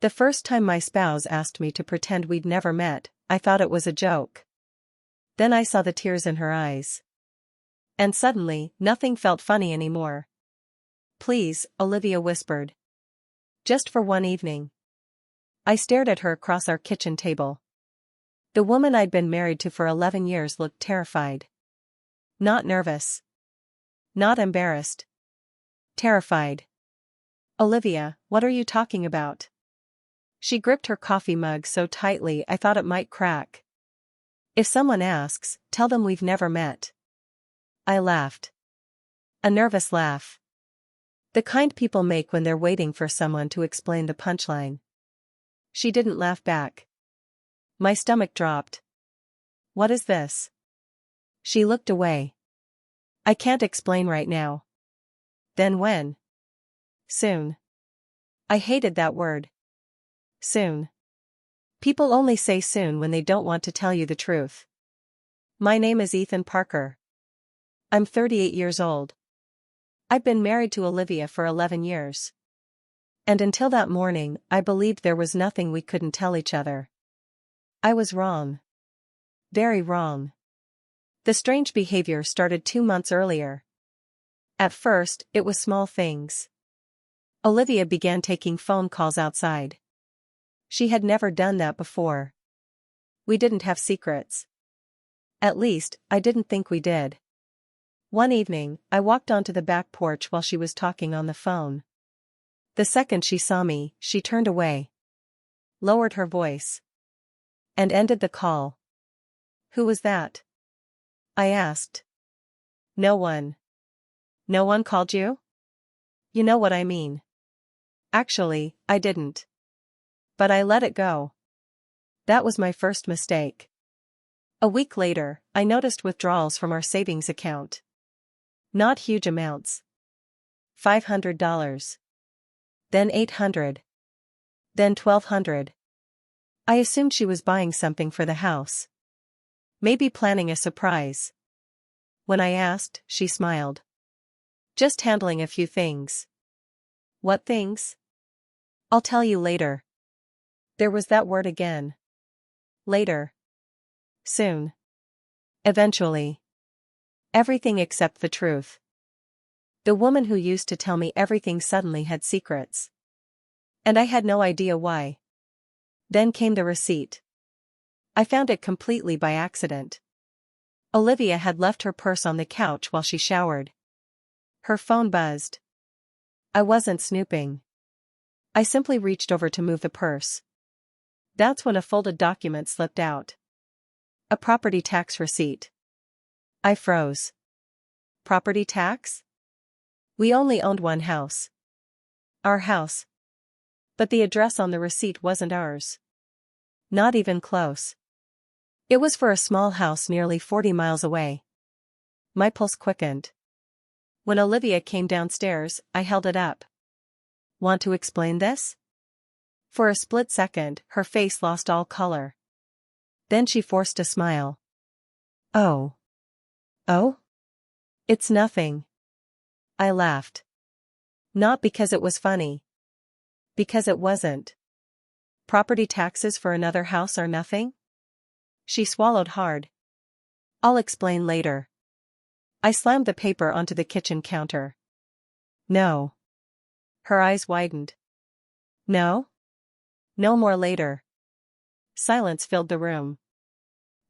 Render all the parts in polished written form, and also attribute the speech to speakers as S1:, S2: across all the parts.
S1: The first time my spouse asked me to pretend we'd never met, I thought it was a joke. Then I saw the tears in her eyes. And suddenly, nothing felt funny anymore. "Please," Olivia whispered. "Just for one evening." I stared at her across our kitchen table. The woman I'd been married to for 11 years looked terrified. Not nervous. Not embarrassed. Terrified. "Olivia, what are you talking about?" She gripped her coffee mug so tightly I thought it might crack. "If someone asks, tell them we've never met." I laughed. A nervous laugh. The kind people make when they're waiting for someone to explain the punchline. She didn't laugh back. My stomach dropped. "What is this?" She looked away. "I can't explain right now." "Then when?" "Soon." I hated that word. Soon. People only say soon when they don't want to tell you the truth. My name is Ethan Parker. I'm 38 years old. I've been married to Olivia for 11 years. And until that morning, I believed there was nothing we couldn't tell each other. I was wrong. Very wrong. The strange behavior started 2 months earlier. At first, it was small things. Olivia began taking phone calls outside. She had never done that before. We didn't have secrets. At least, I didn't think we did. One evening, I walked onto the back porch while she was talking on the phone. The second she saw me, she turned away. Lowered her voice. And ended the call. "Who was that?" I asked. "No one." "No one called you?" "You know what I mean." Actually, I didn't. But I let it go. That was my first mistake. A week later, I noticed withdrawals from our savings account. Not huge amounts. $500. Then $800. Then $1,200. I assumed she was buying something for the house. Maybe planning a surprise. When I asked, she smiled. "Just handling a few things." "What things?" "I'll tell you later." There was that word again. Later. Soon. Eventually. Everything except the truth. The woman who used to tell me everything suddenly had secrets. And I had no idea why. Then came the receipt. I found it completely by accident. Olivia had left her purse on the couch while she showered. Her phone buzzed. I wasn't snooping. I simply reached over to move the purse. That's when a folded document slipped out. A property tax receipt. I froze. Property tax? We only owned one house. Our house. But the address on the receipt wasn't ours. Not even close. It was for a small house nearly 40 miles away. My pulse quickened. When Olivia came downstairs, I held it up. "Want to explain this?" For a split second, her face lost all color. Then she forced a smile. "Oh. Oh? It's nothing." I laughed. Not because it was funny. Because it wasn't. Property taxes for another house are nothing? She swallowed hard. "I'll explain later." I slammed the paper onto the kitchen counter. "No." Her eyes widened. "No? No more later." Silence filled the room.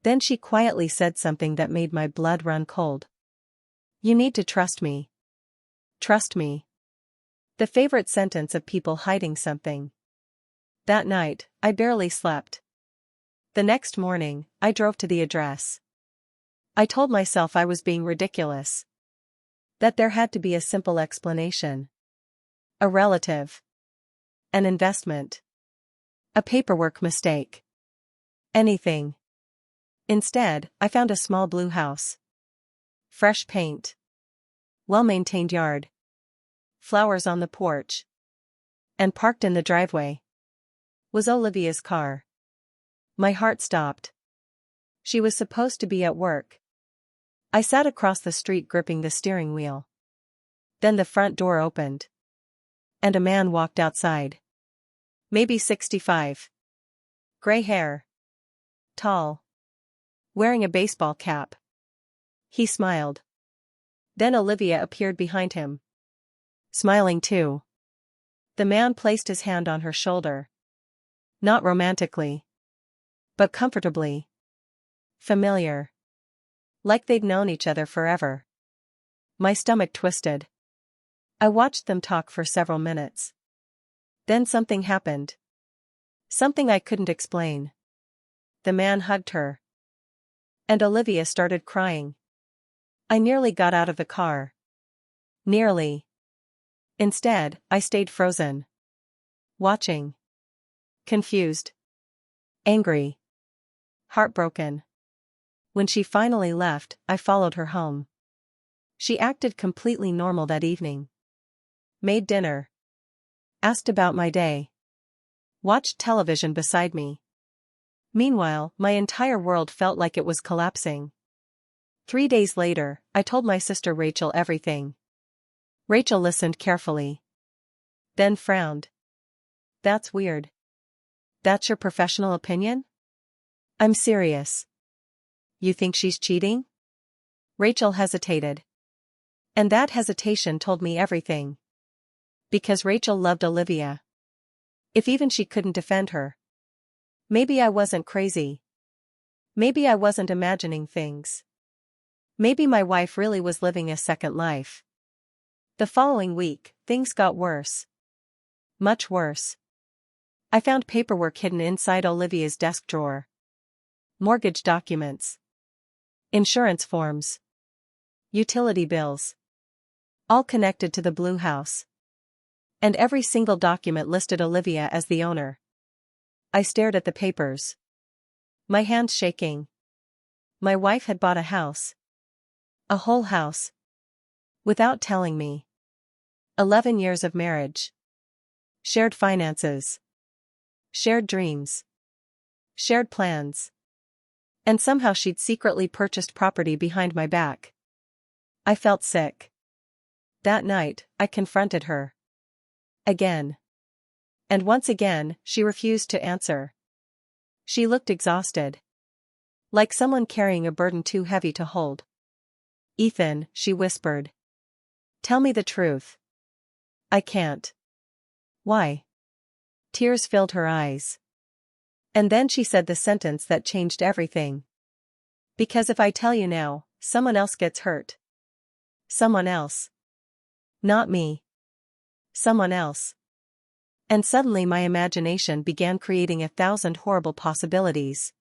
S1: Then she quietly said something that made my blood run cold. "You need to trust me." Trust me. The favorite sentence of people hiding something. That night, I barely slept. The next morning, I drove to the address. I told myself I was being ridiculous. That there had to be a simple explanation. A relative. An investment. A paperwork mistake. Anything. Instead, I found a small blue house. Fresh paint. Well-maintained yard. Flowers on the porch. And parked in the driveway was Olivia's car. My heart stopped. She was supposed to be at work. I sat across the street gripping the steering wheel. Then the front door opened. And a man walked outside. Maybe 65. Gray hair. Tall. Wearing a baseball cap. He smiled. Then Olivia appeared behind him. Smiling too. The man placed his hand on her shoulder. Not romantically. But comfortably. Familiar. Like they'd known each other forever. My stomach twisted. I watched them talk for several minutes. Then something happened. Something I couldn't explain. The man hugged her. And Olivia started crying. I nearly got out of the car. Nearly. Instead, I stayed frozen. Watching. Confused. Angry. Heartbroken. When she finally left, I followed her home. She acted completely normal that evening. Made dinner. Asked about my day. Watched television beside me. Meanwhile, my entire world felt like it was collapsing. 3 days later, I told my sister Rachel everything. Rachel listened carefully. Then frowned. That's weird. That's your professional opinion? I'm serious. You think she's cheating? Rachel hesitated. And that hesitation told me everything. Because Rachel loved Olivia. If even she couldn't defend her. Maybe I wasn't crazy. Maybe I wasn't imagining things. Maybe my wife really was living a second life. The following week, things got worse. Much worse. I found paperwork hidden inside Olivia's desk drawer. Mortgage documents. Insurance forms. Utility bills. All connected to the Blue House. And every single document listed Olivia as the owner. I stared at the papers. My hands shaking. My wife had bought a house. A whole house. Without telling me. 11 years of marriage. Shared finances. Shared dreams. Shared plans. And somehow she'd secretly purchased property behind my back. I felt sick. That night, I confronted her. Again. And once again, she refused to answer. She looked exhausted. Like someone carrying a burden too heavy to hold. Ethan, she whispered. Tell me the truth. I can't. Why? Tears filled her eyes. And then she said the sentence that changed everything. Because if I tell you now, someone else gets hurt. Someone else. Not me. Someone else. And suddenly my imagination began creating 1,000 horrible possibilities.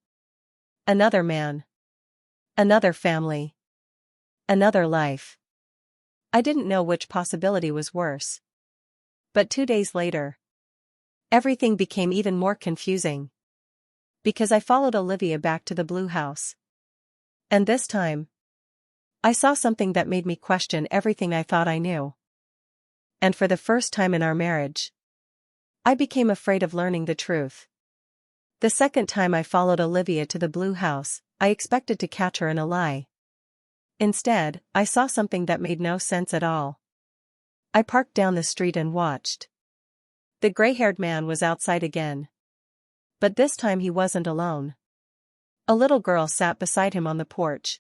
S1: Another man. Another family. Another life. I didn't know which possibility was worse. But 2 days later, everything became even more confusing. Because I followed Olivia back to the Blue House. And this time, I saw something that made me question everything I thought I knew. And for the first time in our marriage, I became afraid of learning the truth. The second time I followed Olivia to the Blue House, I expected to catch her in a lie. Instead, I saw something that made no sense at all. I parked down the street and watched. The gray-haired man was outside again. But this time he wasn't alone. A little girl sat beside him on the porch.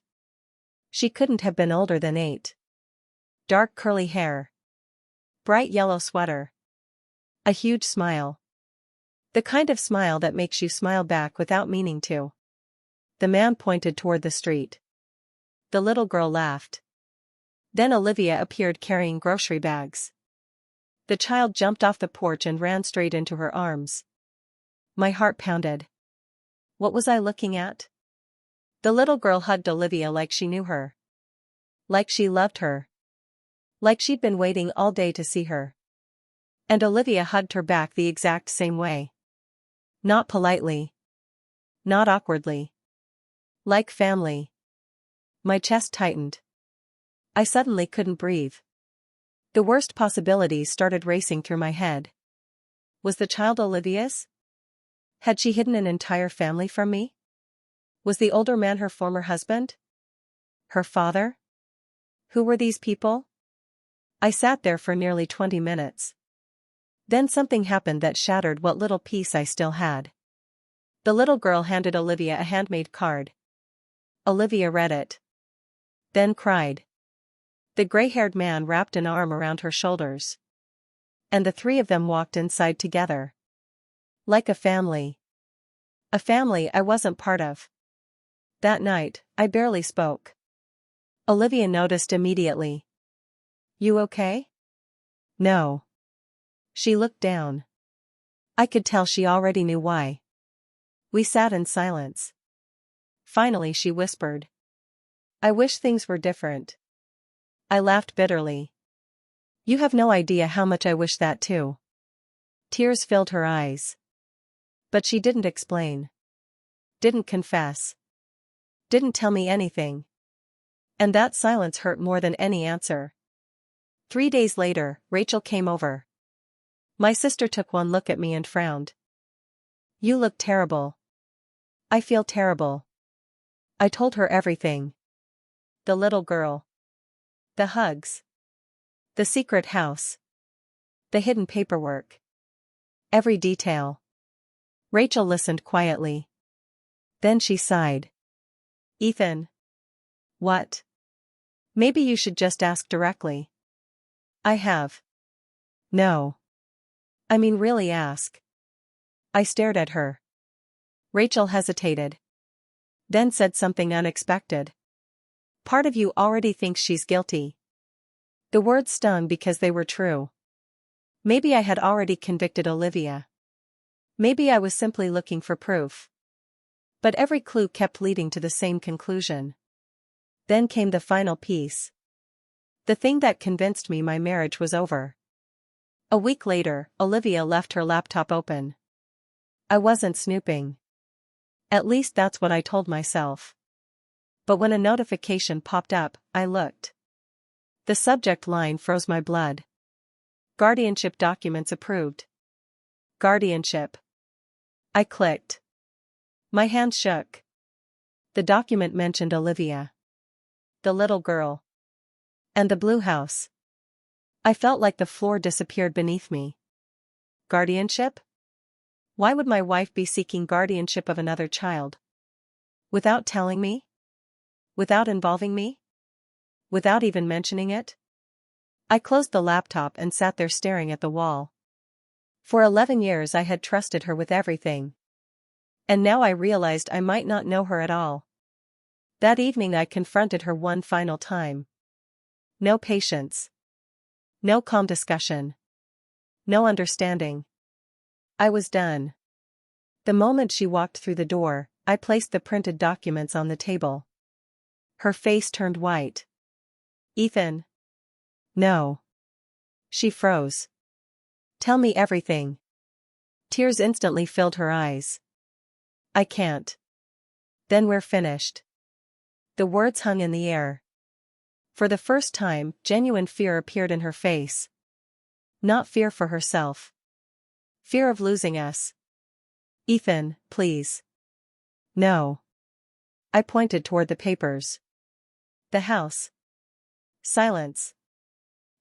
S1: She couldn't have been older than 8. Dark curly hair. Bright yellow sweater. A huge smile. The kind of smile that makes you smile back without meaning to. The man pointed toward the street. The little girl laughed. Then Olivia appeared carrying grocery bags. The child jumped off the porch and ran straight into her arms. My heart pounded. What was I looking at? The little girl hugged Olivia like she knew her. Like she loved her. Like she'd been waiting all day to see her. And Olivia hugged her back the exact same way. Not politely. Not awkwardly. Like family. My chest tightened. I suddenly couldn't breathe. The worst possibilities started racing through my head. Was the child Olivia's? Had she hidden an entire family from me? Was the older man her former husband? Her father? Who were these people? I sat there for nearly 20 minutes. Then something happened that shattered what little peace I still had. The little girl handed Olivia a handmade card. Olivia read it. Then cried. The gray-haired man wrapped an arm around her shoulders. And the three of them walked inside together. Like a family. A family I wasn't part of. That night, I barely spoke. Olivia noticed immediately. You okay? No. She looked down. I could tell she already knew why. We sat in silence. Finally she whispered. I wish things were different. I laughed bitterly. You have no idea how much I wish that too. Tears filled her eyes. But she didn't explain. Didn't confess. Didn't tell me anything. And that silence hurt more than any answer. 3 days later, Rachel came over. My sister took one look at me and frowned. You look terrible. I feel terrible. I told her everything. The little girl. The hugs. The secret house. The hidden paperwork. Every detail. Rachel listened quietly. Then she sighed. Ethan. What? Maybe you should just ask directly. I have. No. I mean really ask. I stared at her. Rachel hesitated. Then said something unexpected. Part of you already thinks she's guilty. The words stung because they were true. Maybe I had already convicted Olivia. Maybe I was simply looking for proof. But every clue kept leading to the same conclusion. Then came the final piece. The thing that convinced me my marriage was over. A week later, Olivia left her laptop open. I wasn't snooping. At least that's what I told myself. But when a notification popped up, I looked. The subject line froze my blood. Guardianship documents approved. Guardianship. I clicked. My hands shook. The document mentioned Olivia. The little girl. And the blue house. I felt like the floor disappeared beneath me. Guardianship? Why would my wife be seeking guardianship of another child? Without telling me? Without involving me? Without even mentioning it? I closed the laptop and sat there staring at the wall. For 11 years I had trusted her with everything. And now I realized I might not know her at all. That evening I confronted her one final time. No patience. No calm discussion. No understanding. I was done. The moment she walked through the door, I placed the printed documents on the table. Her face turned white. Ethan. No. She froze. Tell me everything. Tears instantly filled her eyes. I can't. Then we're finished. The words hung in the air. For the first time, genuine fear appeared in her face. Not fear for herself. Fear of losing us. Ethan, please. No. I pointed toward the papers. The house. Silence.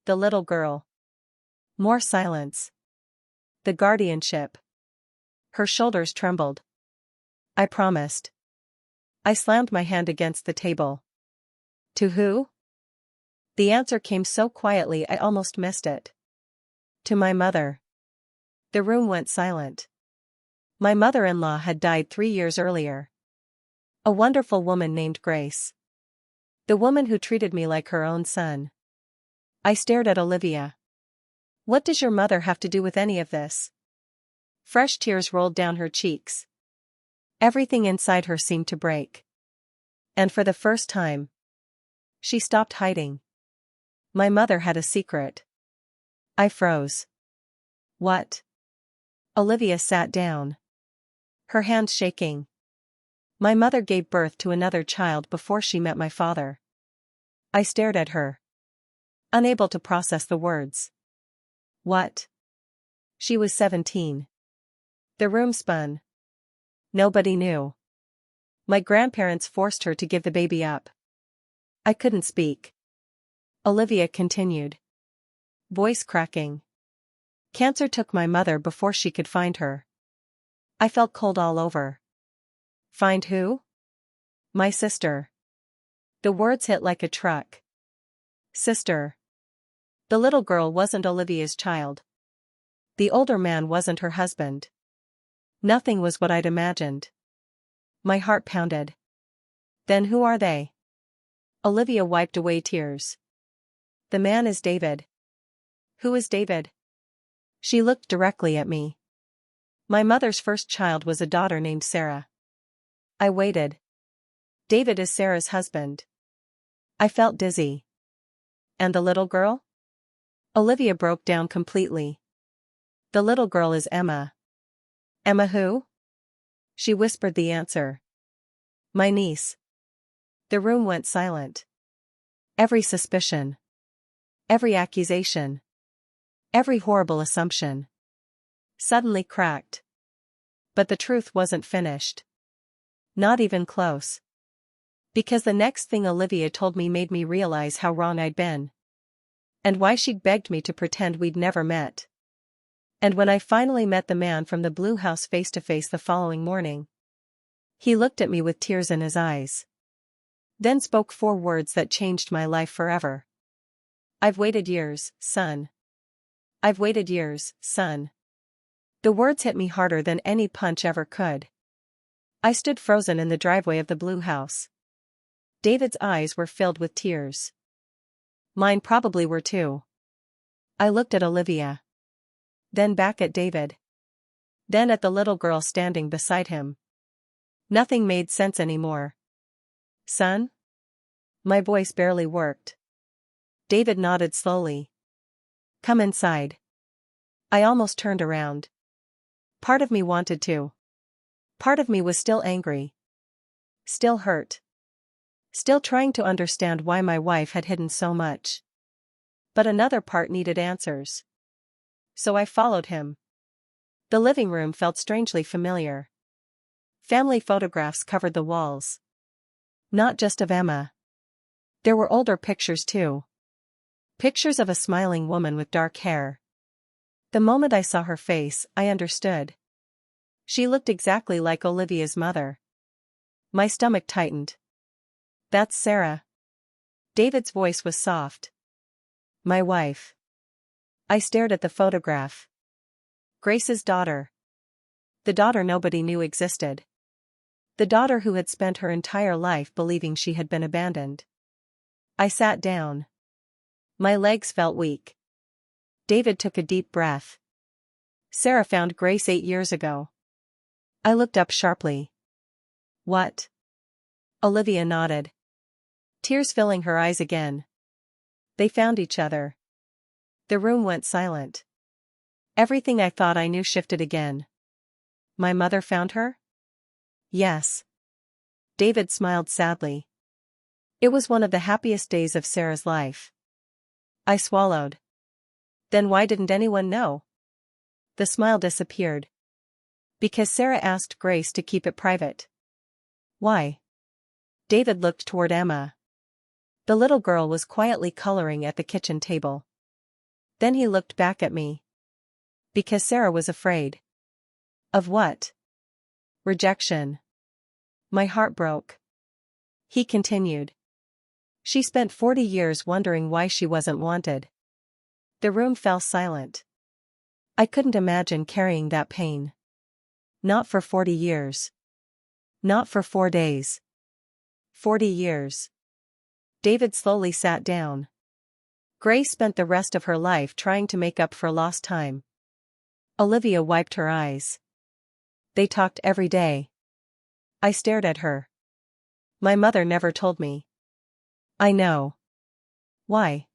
S1: The little girl. More silence. The guardianship. Her shoulders trembled. I promised. I slammed my hand against the table. To who? The answer came so quietly I almost missed it. To my mother. The room went silent. My mother-in-law had died 3 years earlier. A wonderful woman named Grace. The woman who treated me like her own son. I stared at Olivia. What does your mother have to do with any of this? Fresh tears rolled down her cheeks. Everything inside her seemed to break. And for the first time, she stopped hiding. My mother had a secret. I froze. What? Olivia sat down. Her hands shaking. My mother gave birth to another child before she met my father. I stared at her. Unable to process the words. What? She was 17. The room spun. Nobody knew. My grandparents forced her to give the baby up. I couldn't speak. Olivia continued. Voice cracking. Cancer took my mother before she could find her. I felt cold all over. Find who? My sister. The words hit like a truck. Sister. The little girl wasn't Olivia's child. The older man wasn't her husband. Nothing was what I'd imagined. My heart pounded. Then who are they? Olivia wiped away tears. The man is David. Who is David? She looked directly at me. My mother's first child was a daughter named Sarah. I waited. David is Sarah's husband. I felt dizzy. And the little girl? Olivia broke down completely. The little girl is Emma. Emma who? She whispered the answer. My niece. The room went silent. Every suspicion. Every accusation. Every horrible assumption. Suddenly cracked. But the truth wasn't finished. Not even close. Because the next thing Olivia told me made me realize how wrong I'd been. And why she'd begged me to pretend we'd never met. And when I finally met the man from the blue house face to face the following morning, he looked at me with tears in his eyes. Then spoke 4 words that changed my life forever. I've waited years, son. I've waited years, son. The words hit me harder than any punch ever could. I stood frozen in the driveway of the blue house. David's eyes were filled with tears. Mine probably were too. I looked at Olivia. Then back at David. Then at the little girl standing beside him. Nothing made sense anymore. Son? My voice barely worked. David nodded slowly. Come inside. I almost turned around. Part of me wanted to. Part of me was still angry. Still hurt. Still trying to understand why my wife had hidden so much. But another part needed answers. So I followed him. The living room felt strangely familiar. Family photographs covered the walls. Not just of Emma. There were older pictures too. Pictures of a smiling woman with dark hair. The moment I saw her face, I understood. She looked exactly like Olivia's mother. My stomach tightened. That's Sarah. David's voice was soft. My wife. I stared at the photograph. Grace's daughter. The daughter nobody knew existed. The daughter who had spent her entire life believing she had been abandoned. I sat down. My legs felt weak. David took a deep breath. Sarah found Grace 8 years ago. I looked up sharply. What? Olivia nodded. Tears filling her eyes again. They found each other. The room went silent. Everything I thought I knew shifted again. My mother found her? Yes. David smiled sadly. It was one of the happiest days of Sarah's life. I swallowed. Then why didn't anyone know? The smile disappeared. Because Sarah asked Grace to keep it private. Why? David looked toward Emma. The little girl was quietly coloring at the kitchen table. Then he looked back at me. Because Sarah was afraid. Of what? Rejection. My heart broke. He continued. She spent 40 years wondering why she wasn't wanted. The room fell silent. I couldn't imagine carrying that pain. Not for 40 years. Not for 4 days. 40 years. David slowly sat down. Grace spent the rest of her life trying to make up for lost time. Olivia wiped her eyes. They talked every day. I stared at her. My mother never told me. I know. Why?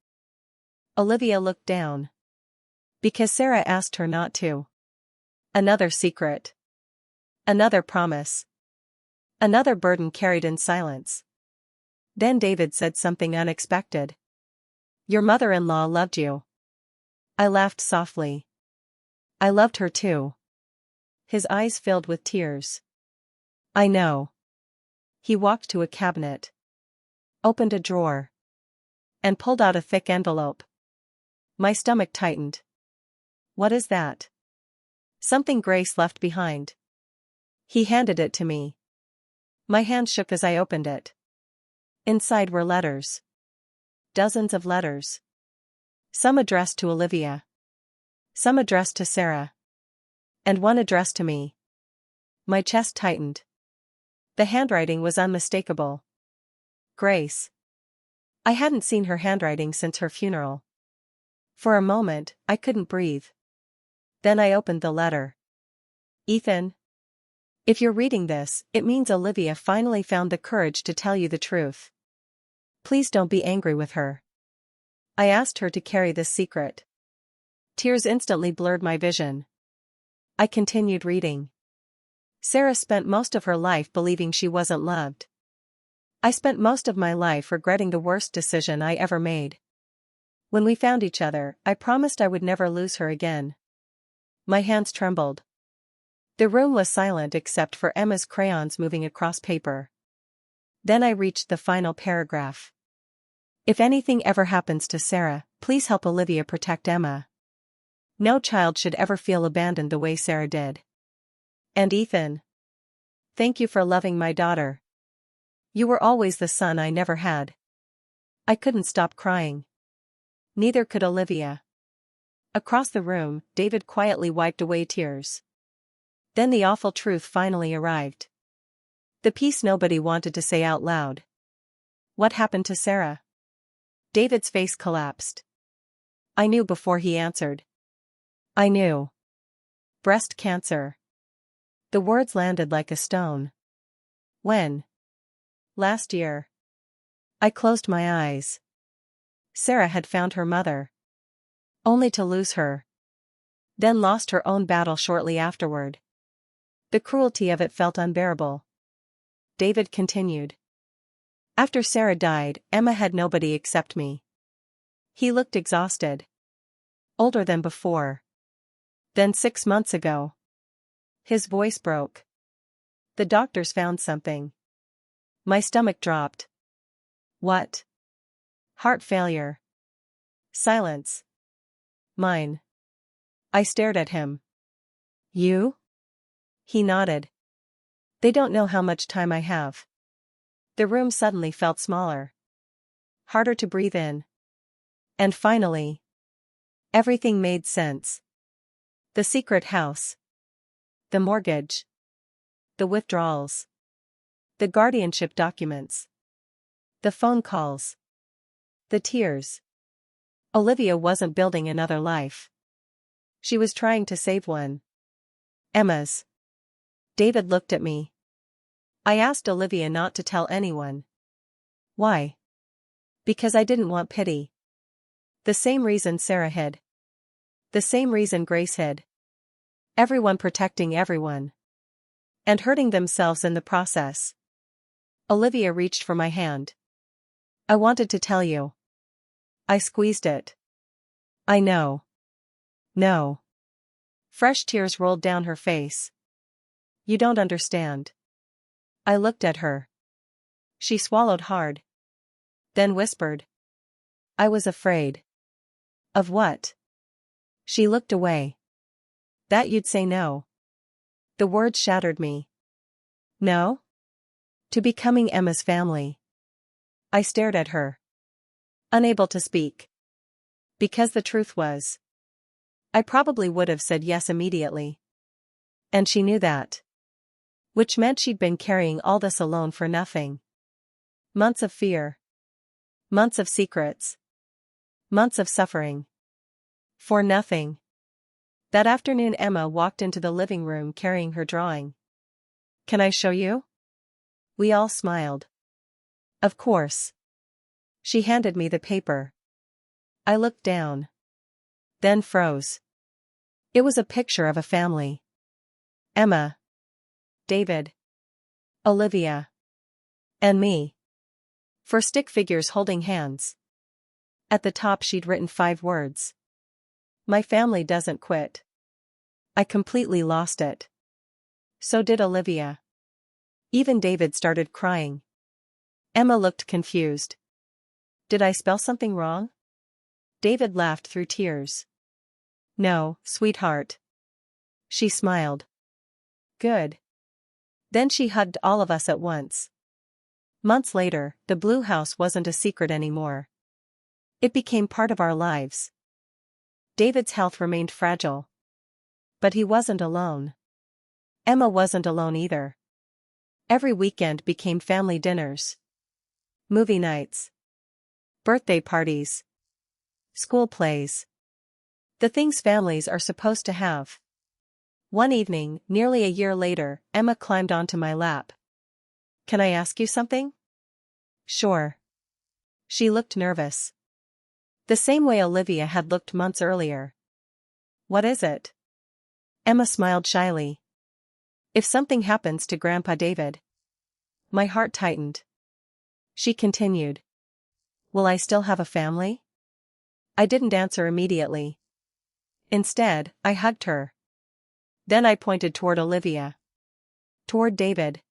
S1: Olivia looked down. Because Sarah asked her not to. Another secret. Another promise. Another burden carried in silence. Then David said something unexpected. Your mother-in-law loved you. I laughed softly. I loved her too. His eyes filled with tears. I know. He walked to a cabinet. Opened a drawer. And pulled out a thick envelope. My stomach tightened. What is that? Something Grace left behind. He handed it to me. My hand shook as I opened it. Inside were letters. Dozens of letters. Some addressed to Olivia. Some addressed to Sarah. And one addressed to me. My chest tightened. The handwriting was unmistakable. Grace. I hadn't seen her handwriting since her funeral. For a moment, I couldn't breathe. Then I opened the letter. Ethan. If you're reading this, it means Olivia finally found the courage to tell you the truth. Please don't be angry with her. I asked her to carry this secret. Tears instantly blurred my vision. I continued reading. Sarah spent most of her life believing she wasn't loved. I spent most of my life regretting the worst decision I ever made. When we found each other, I promised I would never lose her again. My hands trembled. The room was silent except for Emma's crayons moving across paper. Then I reached the final paragraph. If anything ever happens to Sarah, please help Olivia protect Emma. No child should ever feel abandoned the way Sarah did. And Ethan. Thank you for loving my daughter. You were always the son I never had. I couldn't stop crying. Neither could Olivia. Across the room, David quietly wiped away tears. Then the awful truth finally arrived. The piece nobody wanted to say out loud. What happened to Sarah? David's face collapsed. I knew before he answered. I knew. Breast cancer. The words landed like a stone. When? Last year. I closed my eyes. Sarah had found her mother. Only to lose her. Then lost her own battle shortly afterward. The cruelty of it felt unbearable. David continued. After Sarah died, Emma had nobody except me. He looked exhausted. Older than before. Then 6 months ago. His voice broke. The doctors found something. My stomach dropped. What? Heart failure. Silence. Mine. I stared at him. You? He nodded. They don't know how much time I have. The room suddenly felt smaller. Harder to breathe in. And finally. Everything made sense. The secret house. The mortgage. The withdrawals. The guardianship documents. The phone calls. The tears. Olivia wasn't building another life. She was trying to save one. Emma's. David looked at me. I asked Olivia not to tell anyone. Why? Because I didn't want pity. The same reason Sarah hid. The same reason Grace hid. Everyone protecting everyone. And hurting themselves in the process. Olivia reached for my hand. I wanted to tell you. I squeezed it. I know. No. Fresh tears rolled down her face. You don't understand. I looked at her. She swallowed hard. Then whispered. I was afraid. Of what? She looked away. That you'd say no. The words shattered me. No? To becoming Emma's family. I stared at her. Unable to speak. Because the truth was. I probably would have said yes immediately. And she knew that. Which meant she'd been carrying all this alone for nothing. Months of fear. Months of secrets. Months of suffering. For nothing. That afternoon Emma walked into the living room carrying her drawing. Can I show you? We all smiled. Of course. She handed me the paper. I looked down. Then froze. It was a picture of a family. Emma. David. Olivia. And me. 4 stick figures holding hands. At the top she'd written 5 words. My family doesn't quit. I completely lost it. So did Olivia. Even David started crying. Emma looked confused. Did I spell something wrong? David laughed through tears. No, sweetheart. She smiled. Good. Then she hugged all of us at once. Months later, the blue house wasn't a secret anymore. It became part of our lives. David's health remained fragile. But he wasn't alone. Emma wasn't alone either. Every weekend became family dinners. Movie nights. Birthday parties. School plays. The things families are supposed to have. One evening, nearly a year later, Emma climbed onto my lap. Can I ask you something? Sure. She looked nervous. The same way Olivia had looked months earlier. What is it? Emma smiled shyly. If something happens to Grandpa David. My heart tightened. She continued. Will I still have a family? I didn't answer immediately. Instead, I hugged her. Then I pointed toward Olivia. Toward David.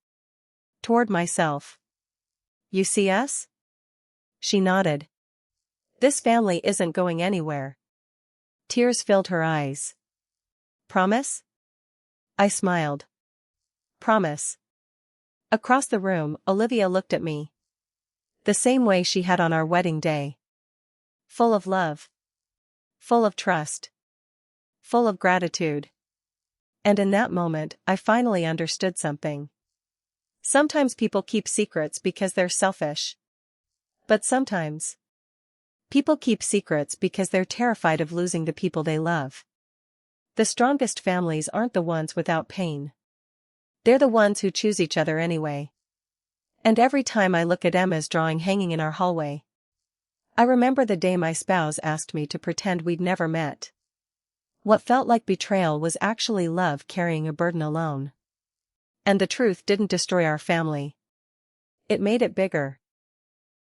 S1: Toward myself. You see us? She nodded. This family isn't going anywhere. Tears filled her eyes. Promise? I smiled. Promise. Across the room, Olivia looked at me. The same way she had on our wedding day. Full of love. Full of trust. Full of gratitude. And in that moment, I finally understood something. Sometimes people keep secrets because they're selfish. But sometimes, people keep secrets because they're terrified of losing the people they love. The strongest families aren't the ones without pain. They're the ones who choose each other anyway. And every time I look at Emma's drawing hanging in our hallway, I remember the day my spouse asked me to pretend we'd never met. What felt like betrayal was actually love carrying a burden alone. And the truth didn't destroy our family. It made it bigger.